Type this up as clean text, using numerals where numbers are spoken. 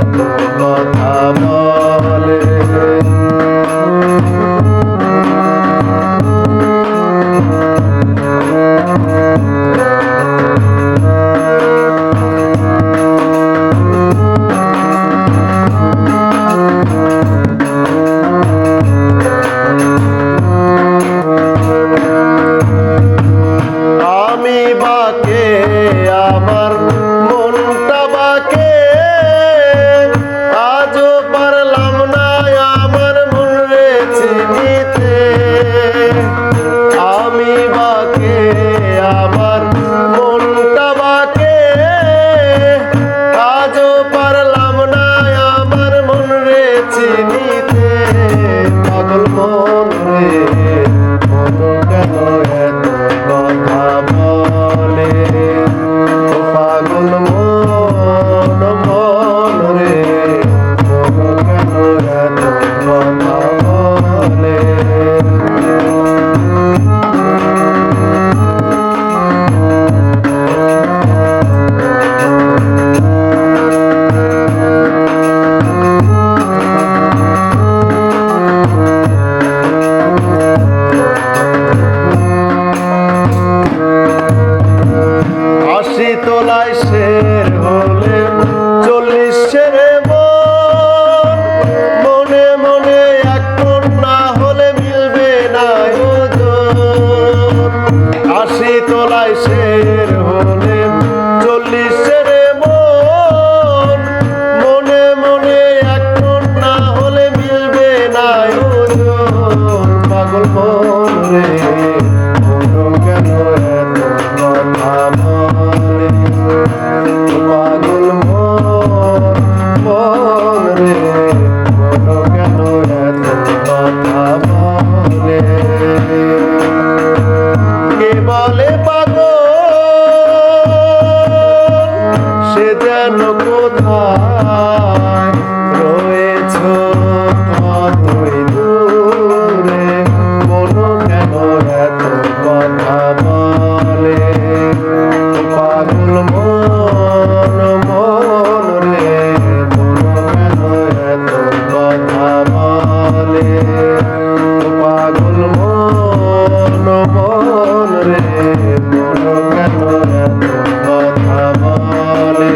এত কথা বলে। আমি বাকে আমার মনটা বাকে, আজও পারলাম না আমার মন রে চিনিতে। আমি বাকে আমার মনটা বাকে, আজও পারলাম না আমার মন রে চিনিতে। পাগল মন রে মন কেন এত কথা বলে, পাগল মন মন রে মন কেন এত কথা বলে। আশি তোলায় শের হলে 40 শেরে মন, মনে মনে এক মন না হলে মিলবে না ওজন। আশি তোলায় শের হলে 40 শেরে মন, মনে মনে এক মন না হলে মিলবে না ওজন। পাগল মন রে মন কেন এত কথা বলে, পাগল মন মন রে মন কেন এত কথা বলে। কে বলে পাগল সে যেন কোথায় রয়েছ কতই দূরে, মন কেন এত কথা বলে। পাগল মন মন রে মন কেন এত কথা বলে। পাগল মন মন রে মন কেন এত কথা বলে।